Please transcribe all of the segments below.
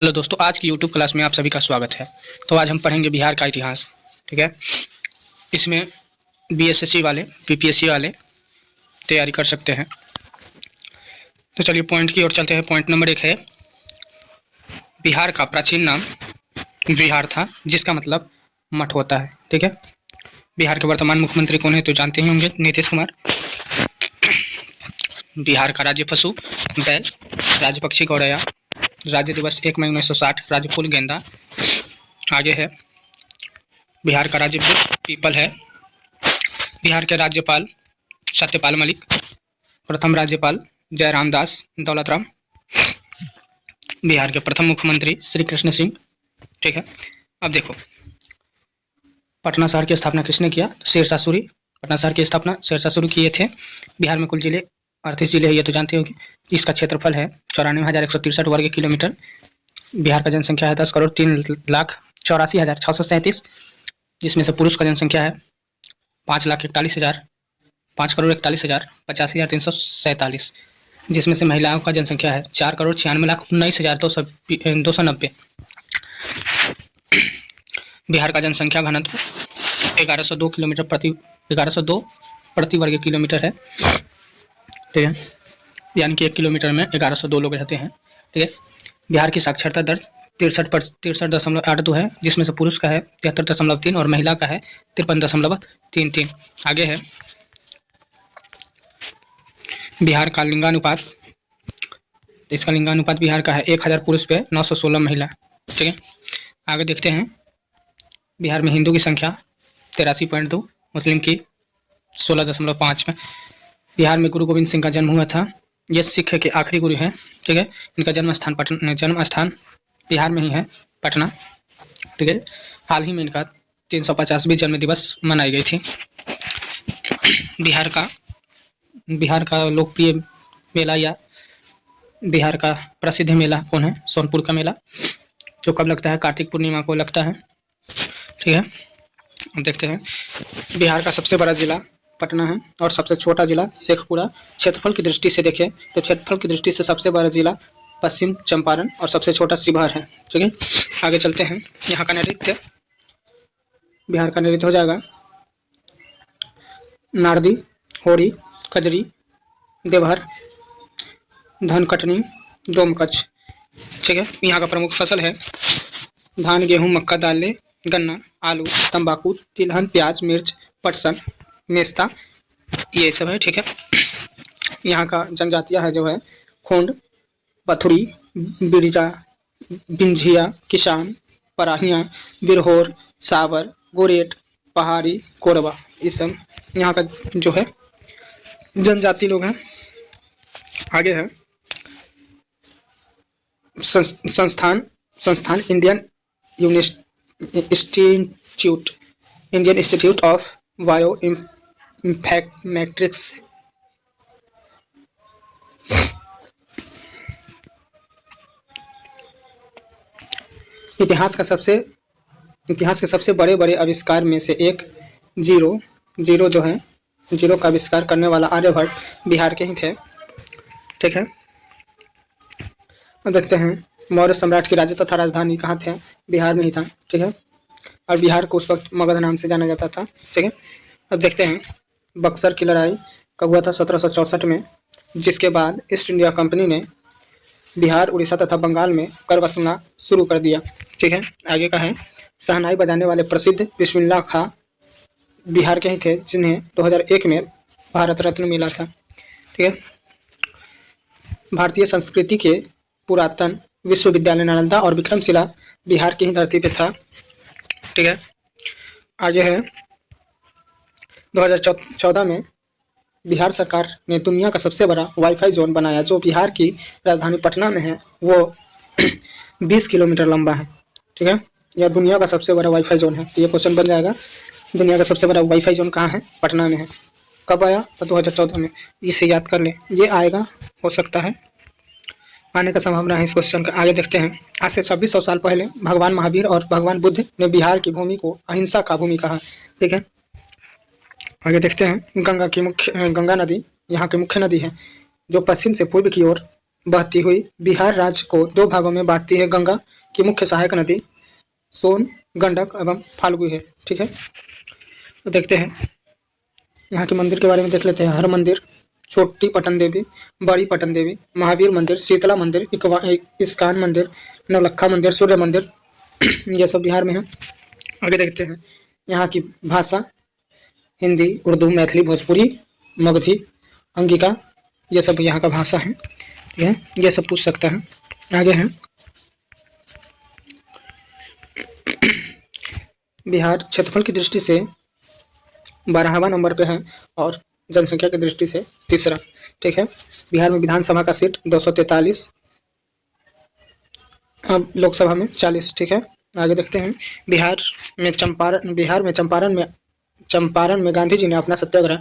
Hello दोस्तों, आज की यूट्यूब क्लास में आप सभी का स्वागत है। तो आज हम पढ़ेंगे बिहार का इतिहास। ठीक है, इसमें बीएसएससी वाले, बीपीएससी वाले तैयारी कर सकते हैं। तो चलिए पॉइंट की ओर चलते हैं। पॉइंट नंबर 1 है, बिहार का प्राचीन नाम बिहार था, जिसका मतलब मठ होता है। ठीक है, बिहार के वर्तमान मुख्यमंत्री कौन है तो जानते ही होंगे, नीतीश कुमार। बिहार का राज्य पशु बैल, राज्य पक्षी गौरैया, राज्य दिवस 1 मई 1960, राज्य फूल गेंदा। आगे है, बिहार का राज्य पीपल है। बिहार के राज्यपाल सत्यपाल मलिक, प्रथम राज्यपाल जयराम दास दौलतराम, बिहार के प्रथम मुख्यमंत्री श्री कृष्ण सिंह। ठीक है, अब देखो, पटना शहर की स्थापना किसने किया? शेरशाह सूरी। पटना शहर की स्थापना शेरशाह सूरी किए थे। बिहार में कुल जिले 38 जिले हैं, ये तो जानते होंगे। इसका क्षेत्रफल है 94,163 वर्ग किलोमीटर। बिहार का जनसंख्या है 10,03,84,637, जिसमें से पुरुष का जनसंख्या है 5,41,000 5,41,50,85,347, जिसमें से महिलाओं का जनसंख्या है 4,96,19,290। बिहार का जनसंख्या घनत्व 1102 किलोमीटर प्रति 1102 प्रति वर्ग किलोमीटर है। ठीक है, यानी कि 1 किलोमीटर में 1102 लोग रहते हैं। ठीक है, बिहार की साक्षरता दर 63.82 है, जिसमें से पुरुष का है 73.3 और महिला का है 53.33। आगे है, बिहार का लिंगानुपात। तो इसका लिंगानुपात बिहार का है 1000 पुरुष पे 916 महिला। ठीक है, आगे देखते हैं, बिहार में हिंदू की संख्या 83.2, मुस्लिम की 16.5 में। बिहार में गुरु गोविंद सिंह का जन्म हुआ था। ये सिख के आखिरी गुरु हैं। ठीक है, इनका जन्म स्थान बिहार में ही है, पटना। ठीक है, हाल ही में इनका 350वीं जन्म दिवस मनाई गई थी। बिहार का लोकप्रिय मेला या बिहार का प्रसिद्ध मेला कौन है? सोनपुर का मेला, जो कब लगता है? कार्तिक पूर्णिमा को लगता है। ठीक है, अब देखते हैं, बिहार का सबसे बड़ा जिला पटना है और सबसे छोटा जिला शेखपुरा। क्षेत्रफल की दृष्टि से देखें तो क्षेत्रफल की दृष्टि से सबसे बड़ा जिला पश्चिम चंपारण और सबसे छोटा शिवहर है। ठीक है, आगे चलते हैं, यहाँ का नृत्य, बिहार का नृत्य हो जाएगा नारदी, होरी, कजरी, देवहर, धनकटनी, डोमकच। ठीक है, यहाँ का प्रमुख फसल है धान, गेहूं, मक्का, दालें, गन्ना, आलू, तंबाकू, तिलहन, प्याज, मिर्च, पटसन, मेस्ता, ये सब है। ठीक है, यहाँ का जनजातियाँ है जो है खोंड, पथुरी, बिरजा, बिंझिया, किसान, पराहियाँ, बिरहोर, सावर, गोरेट, पहाड़ी, कोरबा, ये सब यहाँ का जो है जनजाति लोग हैं। आगे है, संस्थान Indian institute of bio informatics. इतिहास के सबसे बड़े आविष्कार में से एक जीरो जो है, जीरो का आविष्कार करने वाला आर्यभट्ट बिहार के ही थे। ठीक है, अब देखते हैं, मौर्य सम्राट की राज्य तथा राजधानी कहाँ थे? बिहार में ही था। ठीक है, और बिहार को उस वक्त मगध नाम से जाना जाता था। ठीक है, अब देखते हैं, बक्सर की लड़ाई कब हुआ था? 1764 में, जिसके बाद ईस्ट इंडिया कंपनी ने बिहार, उड़ीसा तथा बंगाल में कर वसूलना शुरू कर दिया। ठीक है, आगे का है, शहनाई बजाने वाले प्रसिद्ध बिस्मिल्लाह खां बिहार के ही थे, जिन्हें 2001 में भारत रत्न मिला था। ठीक है, भारतीय संस्कृति के पुरातन विश्वविद्यालय नालंदा और विक्रमशिला बिहार की ही धरती पे था। ठीक है, आगे है, 2014 में बिहार सरकार ने दुनिया का सबसे बड़ा वाईफाई जोन बनाया, जो बिहार की राजधानी पटना में है। वो 20 किलोमीटर लंबा है। ठीक है, यह दुनिया का सबसे बड़ा वाईफाई जोन है। तो ये क्वेश्चन बन जाएगा, दुनिया का सबसे बड़ा वाईफाई जोन कहाँ है? पटना में है। कब आया? तो 2014 में। इसे याद कर ले, ये आएगा, हो सकता है आने का संभावना है इस क्वेश्चन का। आगे देखते हैं, आज से 2600 साल पहले भगवान महावीर और भगवान बुद्ध ने बिहार की भूमि को अहिंसा का भूमि कहा। ठीक है, आगे देखते हैं, गंगा नदी यहाँ की मुख्य नदी है, जो पश्चिम से पूर्व की ओर बहती हुई बिहार राज्य को दो भागों में बांटती है। गंगा की मुख्य सहायक नदी सोन, गंडक एवं फाल्गु है। ठीक है, तो देखते हैं यहाँ के मंदिर के बारे में देख लेते हैं। हर मंदिर, छोटी पटन देवी, बड़ी पटन देवी, महावीर मंदिर, शीतला मंदिर, इस्कान मंदिर, नवलखा मंदिर, सूर्य मंदिर ये सब बिहार में है। आगे देखते हैं यहाँ की भाषा हिंदी, उर्दू, मैथिली, भोजपुरी, मगधी, अंगिका ये सब यहाँ का भाषा है। ठीक है, ये सब पूछ सकता है। आगे है बिहार क्षेत्रफल की दृष्टि से 12वां नंबर पे है और जनसंख्या की दृष्टि से तीसरा। ठीक है, बिहार में विधानसभा का सीट 243, लोकसभा में 40। ठीक है, आगे देखते हैं बिहार में चंपारण में गांधी जी ने अपना सत्याग्रह,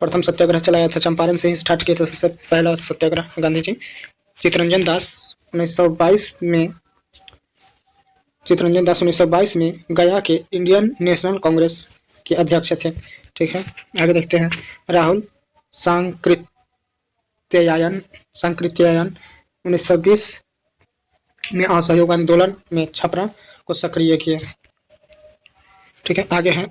प्रथम सत्याग्रह चलाया था। चंपारण से ही स्टार्ट किया था सबसे पहला सत्याग्रह गांधी जी। चित्तरंजन दास 1922 में गया के इंडियन नेशनल कांग्रेस के अध्यक्ष थे। ठीक है, आगे देखते हैं राहुल सांकृत्यायन 1920 में असहयोग आंदोलन में छपरा को सक्रिय किया। ठीक है, आगे है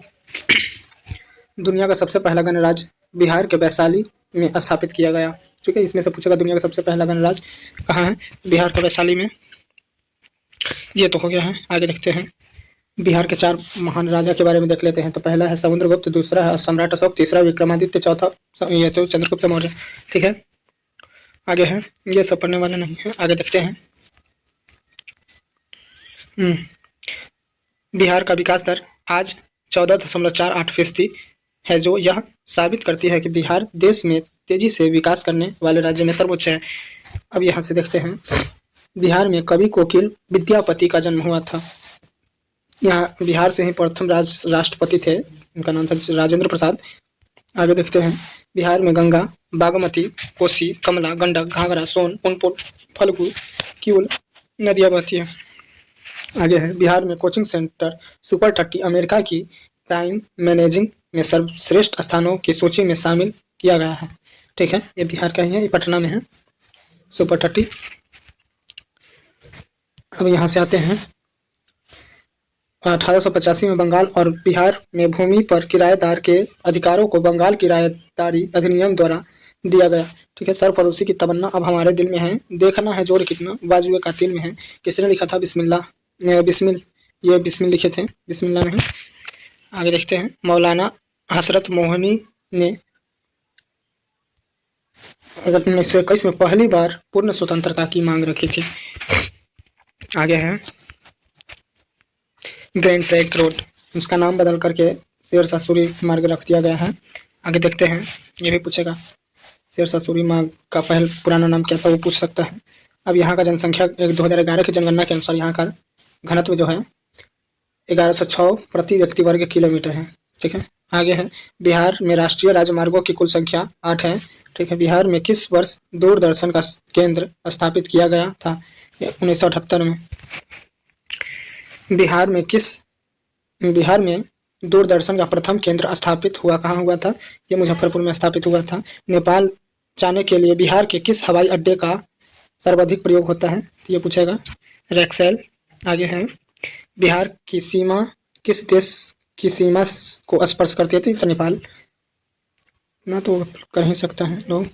दुनिया का सबसे पहला गणराज्य बिहार के वैशाली में स्थापित किया गया। ठीक है, इसमें से पूछेगा दुनिया का सबसे पहला गणराज्य कहाँ है? बिहार का वैशाली में। ये तो हो गया है। आगे देखते हैं बिहार के 4 महान राजा के बारे में देख लेते हैं। तो पहला है समुद्रगुप्त, दूसरा है सम्राट अशोक, तीसरा विक्रमादित्य, चौथा ये तो चंद्रगुप्त मौर्य। ठीक है, आगे है ये सब पढ़ने वाले नहीं है। आगे देखते हैं बिहार का विकास दर आज 14.48% है, जो यह साबित करती है कि बिहार देश में तेजी से विकास करने वाले राज्य में सर्वोच्च है। अब यहाँ से देखते हैं बिहार में कवि कोकिल विद्यापति का जन्म हुआ था। यहाँ बिहार से ही प्रथम राष्ट्रपति थे, उनका नाम था राजेंद्र प्रसाद। आगे देखते हैं बिहार में गंगा, बागमती, कोसी, कमला, गंडक, घाघरा, सोन, पुनपुन, फल्गु, क्यूल नदियाँ बहती हैं। आगे है बिहार में कोचिंग सेंटर सुपर 30 अमेरिका की टाइम मैनेजिंग में सर्वश्रेष्ठ स्थानों की सूची में शामिल किया गया है। ठीक है, ये बिहार का ही है, ये पटना में है सुपर 30। अब यहाँ से आते हैं 1885 में बंगाल और बिहार में भूमि पर किराएदार के अधिकारों को बंगाल किराएदारी अधिनियम द्वारा दिया गया। ठीक है, सरफरोशी की तमन्ना अब हमारे दिल में है, देखना है जोर कितना बाजुए कातिल में है। किसने लिखा था? ये बिस्मिल लिखे थे, बिस्मिल्लाह नहीं। आगे देखते हैं मौलाना हसरत मोहनी ने 1921 में पहली बार पूर्ण स्वतंत्रता की मांग रखी थी। आगे है ग्रैंड ट्रैंक रोड, इसका नाम बदल करके शेरशाह सूरी मार्ग रख दिया गया है। आगे देखते हैं, ये भी पूछेगा शेरशाह सूरी मार्ग का पुराना नाम क्या था, वो पूछ सकता है। अब यहाँ का जनसंख्या 2011 की जनगणना के अनुसार यहाँ का घनत्व जो है 1106 प्रति व्यक्ति वर्ग किलोमीटर है। ठीक है, आगे है बिहार में राष्ट्रीय राजमार्गों की कुल संख्या 8 है। ठीक है, बिहार में किस वर्ष दूरदर्शन का केंद्र स्थापित किया गया था? 1978 में। बिहार में दूरदर्शन का प्रथम केंद्र स्थापित हुआ कहाँ हुआ था? ये मुजफ्फरपुर में स्थापित हुआ था। नेपाल जाने के लिए बिहार के किस हवाई अड्डे का सर्वाधिक प्रयोग होता है? ये पूछेगा रैक्सेल। आगे है बिहार की सीमा किस देश की सीमा को स्पर्श करती है? तो नेपाल ना, तो कर ही सकता है लोग।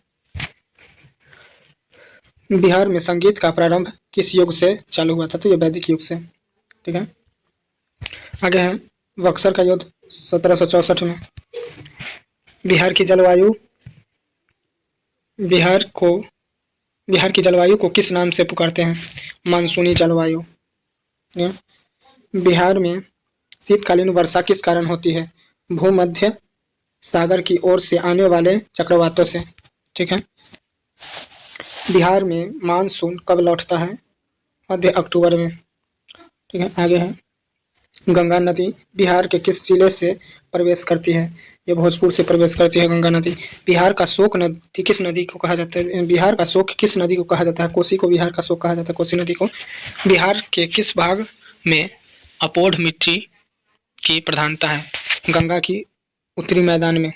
बिहार में संगीत का प्रारंभ किस युग से चालू हुआ था? तो ये वैदिक युग से। ठीक है, आगे है बक्सर का युद्ध 1764 में। बिहार की जलवायु को किस नाम से पुकारते हैं? मानसूनी जलवायु। बिहार में शीतकालीन वर्षा किस कारण होती है? भूमध्य सागर की ओर से आने वाले चक्रवातों से। ठीक है, बिहार में मानसून कब लौटता है? मध्य अक्टूबर में। ठीक है, आगे है गंगा नदी बिहार के किस जिले से प्रवेश करती है? ये भोजपुर से प्रवेश करती है गंगा नदी। बिहार का शोक नदी किस नदी को कहा जाता है? बिहार का शोक किस नदी को कहा जाता है? कोसी को बिहार का शोक कहा जाता है, कोसी नदी को। बिहार के किस भाग में अपोढ़ मिट्टी की प्रधानता है? गंगा की उत्तरी मैदान में।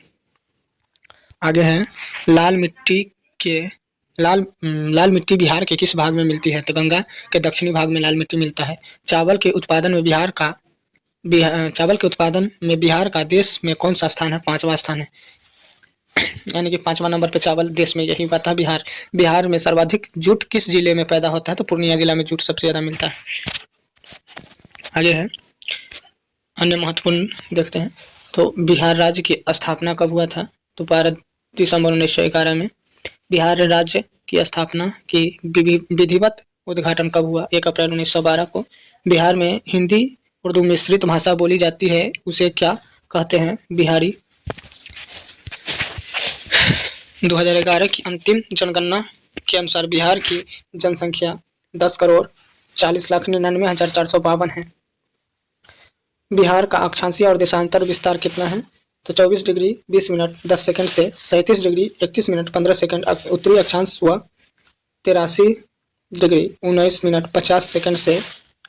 आगे है लाल मिट्टी के लाल मिट्टी बिहार के किस भाग में मिलती है? तो गंगा के दक्षिणी भाग में लाल मिट्टी मिलता है। चावल के उत्पादन में बिहार का देश में कौन सा स्थान है? 5वां स्थान है, यानी कि 5वां नंबर पे चावल देश में यही बात है बिहार। बिहार में सर्वाधिक जूट किस जिले में पैदा होता है? तो पूर्णिया जिला में जूट सबसे ज़्यादा मिलता है। आगे है अन्य महत्वपूर्ण देखते हैं। तो बिहार राज्य की स्थापना कब हुआ था? तो 12 दिसंबर 1911 में। बिहार राज्य की स्थापना की विधिवत उद्घाटन कब हुआ? 1 अप्रैल 1912 को। बिहार में हिंदी उर्दू मिश्रित भाषा बोली जाती है, उसे क्या कहते हैं? बिहारी। 2011 की अंतिम जनगणना के अनुसार बिहार की जनसंख्या 10,40,99,452 है। बिहार का अक्षांशीय और देशांतर विस्तार कितना है? तो 24 डिग्री 20 मिनट 10 सेकंड से 37 डिग्री 31 मिनट 15 सेकंड उत्तरी अक्षांश हुआ, 83 डिग्री 19 मिनट 50 सेकंड से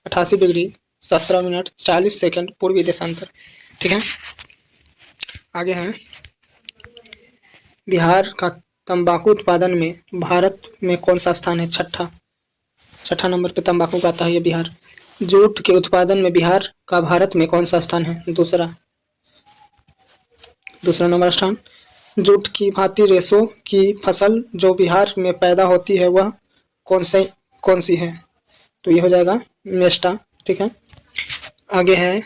88 डिग्री 17 मिनट 40 सेकंड पूर्वी देशांतर। ठीक है, आगे है बिहार का तंबाकू उत्पादन में भारत में कौन सा स्थान है? छठा नंबर पे तंबाकू का आता है ये बिहार। जूट के उत्पादन में बिहार का भारत में कौन सा स्थान है? दूसरा नंबर स्थान। जूट की भांति रेशों की फसल जो बिहार में पैदा होती है वह कौन सी है? तो ये हो जाएगा मेस्टा। ठीक है, आगे है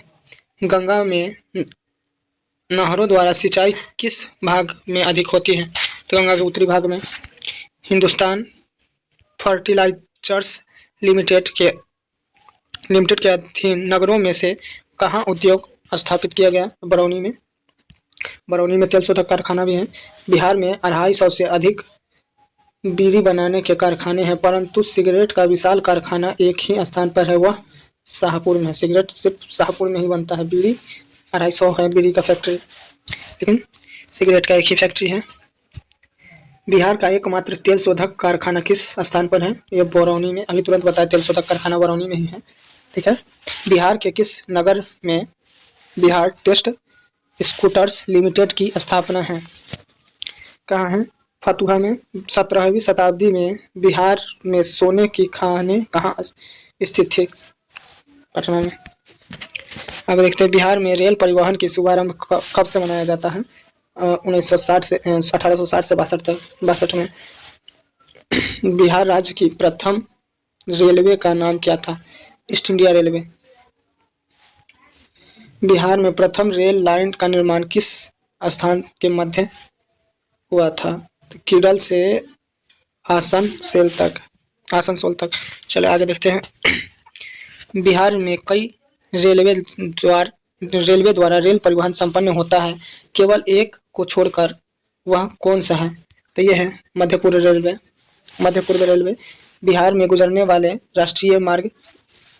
गंगा में नहरों द्वारा सिंचाई किस भाग में अधिक होती है? तो गंगा के उत्तरी भाग में। हिंदुस्तान फर्टिलाइजर्स लिमिटेड के अधीन नगरों में से कहाँ उद्योग स्थापित किया गया? बरौनी में तेल शोधक कारखाना भी है। बिहार में 250 से अधिक बीड़ी बनाने के कारखाने हैं, परंतु सिगरेट का विशाल कारखाना एक ही स्थान पर है, वह शाहपुर में है। सिगरेट सिर्फ शाहपुर में ही बनता है। बीड़ी 250 है बीड़ी का फैक्ट्री, लेकिन सिगरेट का एक ही फैक्ट्री है। बिहार का एकमात्र तेल शोधक कारखाना किस स्थान पर है? ये बरौनी में। अभी तुरंत बताया तेल शोधक कारखाना बरौनी में ही है। ठीक है, बिहार के किस नगर में बिहार टेस्ट स्कूटर्स लिमिटेड की स्थापना है? कहाँ है? फतुहा में। 17वीं शताब्दी में बिहार में सोने की खानें कहाँ स्थित थी? पटना में। अब देखते हैं बिहार में रेल परिवहन की शुभारंभ कब से मनाया जाता है? 1860 से 62 में। बिहार राज्य की प्रथम रेलवे का नाम क्या था? East India railway. बिहार में प्रथम रेल लाइन का निर्माण किस स्थान के मध्य हुआ था? तो किरल से आसनसोल तक। चलो आगे देखते हैं। बिहार में कई रेलवे द्वारा रेल परिवहन संपन्न होता है, केवल एक को छोड़कर, वह कौन सा है? तो यह है मध्य पूर्व रेलवे। बिहार में गुजरने वाले राष्ट्रीय मार्ग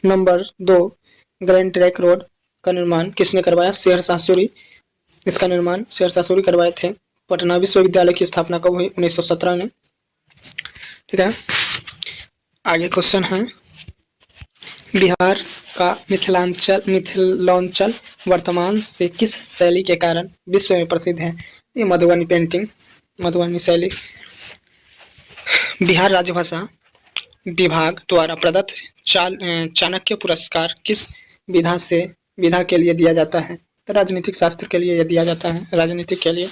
नंबर 2 ग्रैंड ट्रैंक रोड का निर्माण किसने करवाया? शेरशाह सूरी। इसका निर्माण शेरशाह सूरी करवाए थे। पटना विश्वविद्यालय की स्थापना कब हुई? 1917 में। ठीक है, आगे क्वेश्चन है बिहार का मिथिलांचल वर्तमान से किस शैली के कारण विश्व में प्रसिद्ध है? ये मधुबनी शैली। बिहार राजभाषा विभाग द्वारा प्रदत्त चाणक्य पुरस्कार किस विधा के लिए दिया जाता है? तो राजनीतिक शास्त्र के लिए दिया जाता है, राजनीतिक के लिए।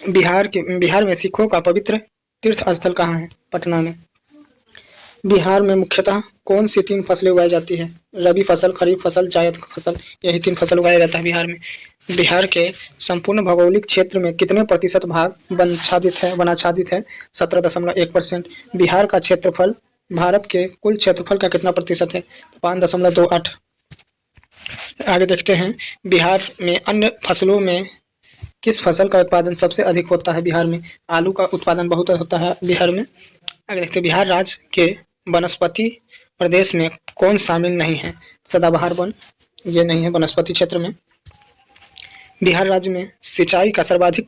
बिहार में सिखों का पवित्र तीर्थ स्थल कहाँ है? पटना में। बिहार में मुख्यतः कौन सी 3 फसलें उगाई जाती है? रबी फसल, खरीफ फसल, जायद फसल, यही 3 फसल उगाया जाता है बिहार में। बिहार के संपूर्ण भौगोलिक क्षेत्र में कितने प्रतिशत भाग वनाच्छादित है? 17.1%। बिहार का क्षेत्रफल भारत के कुल क्षेत्रफल का कितना प्रतिशत है? 5.28। आगे देखते हैं बिहार में अन्य फसलों में किस फसल का उत्पादन सबसे अधिक होता है? बिहार में आलू का उत्पादन बहुत होता है बिहार में। आगे देखते हैं बिहार राज्य के वनस्पति प्रदेश में कौन शामिल नहीं है? सदाबहार वन, ये नहीं है वनस्पति क्षेत्र में। बिहार राज्य में सिंचाई का सर्वाधिक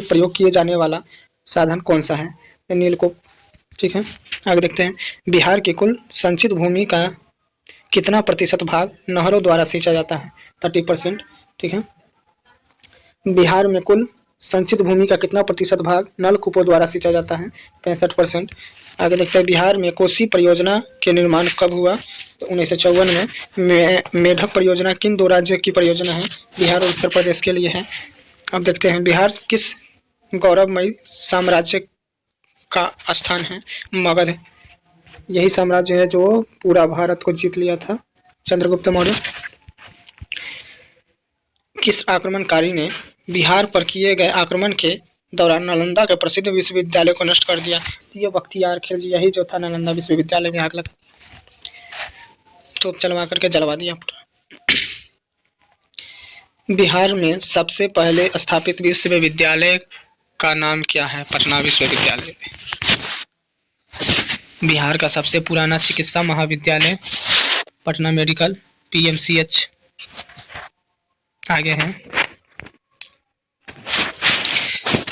प्रयोग किए जाने वाला साधन कौन सा है? नीलकूप। ठीक है, आगे देखते हैं बिहार की कुल संचित भूमि का कितना प्रतिशत भाग नहरों द्वारा सींचा जाता है? 30%। ठीक है, बिहार में कुल संचित भूमि का कितना प्रतिशत भाग नलकूपों द्वारा सिंचा जाता है? 65%। आगे लिखते हैं बिहार में कोसी परियोजना के निर्माण कब हुआ? तो 1954 में। मेढक परियोजना किन दो राज्यों की परियोजना है? बिहार और उत्तर प्रदेश के लिए है। अब देखते हैं बिहार किस गौरवमयी साम्राज्य का स्थान है? मगध। यही साम्राज्य है जो पूरा भारत को जीत लिया था। चंद्रगुप्त मौर्य। किस आक्रमणकारी ने बिहार पर किए गए आक्रमण के दौरान नालंदा के प्रसिद्ध विश्वविद्यालय को नष्ट कर दिया? तो ये बख्तियार खिलजी, यही जो था नालंदा विश्वविद्यालय में आग लगा तो चलवा करके जलवा दिया पूरा। बिहार में सबसे पहले स्थापित विश्वविद्यालय का नाम क्या है? पटना विश्वविद्यालय। बिहार का सबसे पुराना चिकित्सा महाविद्यालय पटना मेडिकल PMCH। आगे हैं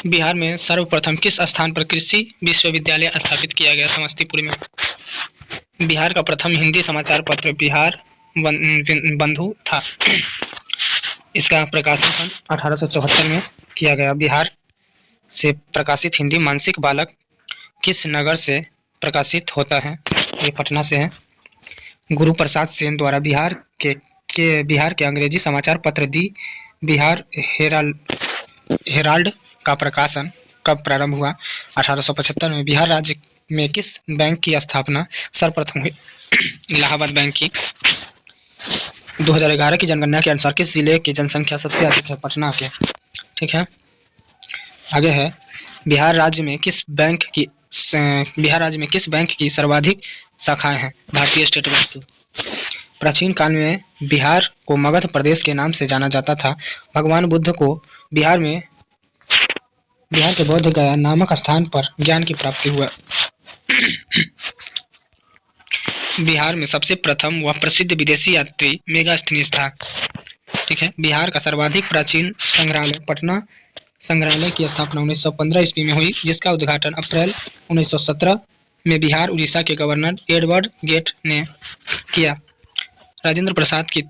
बिहार में सर्वप्रथम किस स्थान पर कृषि विश्वविद्यालय स्थापित किया गया? समस्तीपुर में। बिहार का प्रथम हिंदी समाचार पत्र बिहार बंधु था। इसका प्रकाशन सन 1874 में किया गया। बिहार से प्रकाशित हिंदी मानसिक बालक किस नगर से प्रकाशित होता है? ये पटना से है। गुरु प्रसाद सेन द्वारा बिहार के अंग्रेजी समाचार पत्र दी बिहार हेराल्ड का प्रकाशन कब प्रारंभ हुआ? 1875 में। बिहार राज्य में किस बैंक की स्थापना सर्वप्रथम हुई? इलाहाबाद बैंक की। 2011 की जनगणना के अनुसार किस जिले की जनसंख्या सबसे अधिक है? पटना के। ठीक है। आगे है बिहार राज्य में किस बैंक की सर्वाधिक शाखाएं हैं? भारतीय स्टेट बैंक की। प्राचीन काल में बिहार को मगध प्रदेश के नाम से जाना जाता था। भगवान बुद्ध को बिहार के बोध गया नामक स्थान पर ज्ञान की प्राप्ति हुआ। बिहार में सबसे प्रथम व प्रसिद्ध विदेशी यात्री मेगास्थनीज था। ठीक है। बिहार का सर्वाधिक प्राचीन संग्रहालय पटना संग्रहालय की स्थापना 1915 ईस्वी में हुई, जिसका उद्घाटन अप्रैल 1917 में बिहार उड़ीसा के गवर्नर एडवर्ड गेट ने किया। राजेंद्र प्रसाद की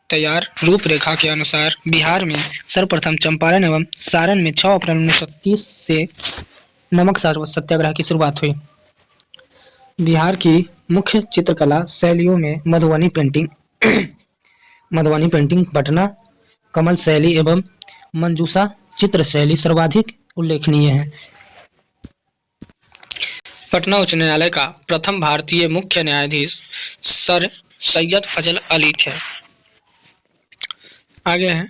तैयार रूपरेखा के अनुसार बिहार में सर्वप्रथम चंपारण एवं सारण में 6 अप्रैल 1930 से नमक सत्याग्रह की शुरुआत हुई। बिहार की मुख्य चित्रकला शैलियों में मधुबनी पेंटिंग, पटना कमल शैली एवं मंजूषा चित्र शैली सर्वाधिक उल्लेखनीय है। पटना उच्च न्यायालय का प्रथम भारतीय मुख्य न्यायाधीश सर सैयद फजल अली थे। आगे है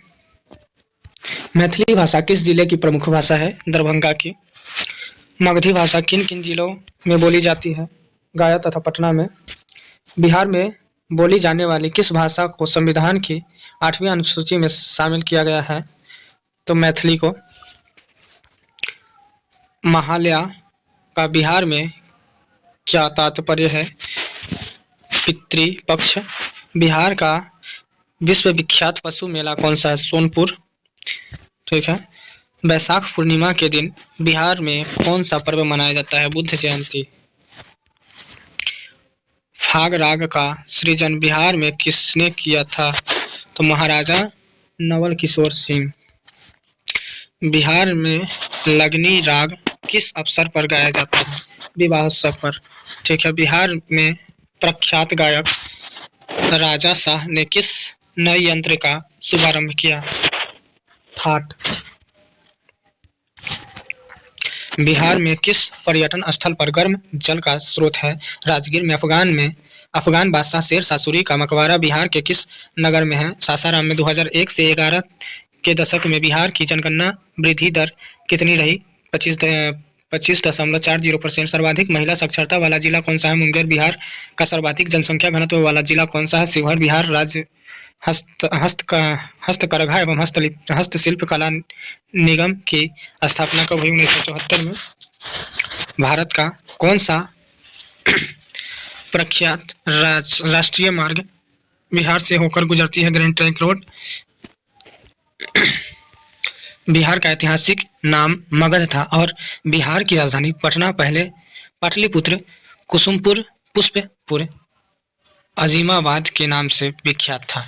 मैथिली भाषा किस जिले की प्रमुख भाषा है? दरभंगा की। मगधी भाषा किन किन जिलों में बोली जाती है? गया तथा पटना में। बिहार में बोली जाने वाली किस भाषा को संविधान की 8वीं अनुसूची में शामिल किया गया है? तो मैथिली को। महालया का बिहार में क्या तात्पर्य है? पितृपक्ष। बिहार का विश्व विख्यात पशु मेला कौन सा है? सोनपुर। ठीक है। बैसाख पूर्णिमा के दिन बिहार में कौन सा पर्व मनाया जाता है? बुद्ध जयंती। फाग राग का सृजन बिहार में किसने किया था? तो महाराजा नवल किशोर सिंह। बिहार में लगनी राग किस अवसर पर गाया जाता है? विवाहोत्सव पर। ठीक है। बिहार में प्रख्यात गायक राजा शाह ने किस नए यंत्र का शुभारंभ किया? ठाट। बिहार में किस पर्यटन स्थल पर गर्म जल का स्रोत है? राजगीर में। अफगान बादशाह शेर शाह सूरी का मकबरा बिहार के किस नगर में है? सासाराम में। 2001 से 11 के दशक में बिहार की जनगणना वृद्धि दर कितनी रही? 25.40%। सर्वाधिक महिला साक्षरता वाला जिला कौन सा है? मुंगेर। बिहार का सर्वाधिक जनसंख्या घनत्व वाला जिला कौन सा है? शिवहर। बिहार राज्य हस्तकरघा एवं हस्तशिल्प कला निगम की स्थापना कब हुई? 1974 में। भारत का कौन सा प्रख्यात राष्ट्रीय मार्ग बिहार से होकर गुजरती है? Grand trunk road. बिहार का ऐतिहासिक नाम मगध था और बिहार की राजधानी पटना पहले पाटलिपुत्र, कुसुमपुर, पुष्पपुर, अजीमाबाद के नाम से विख्यात था।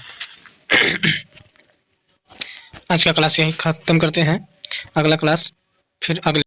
आज का क्लास यहीं खत्म करते हैं। अगला क्लास फिर अगले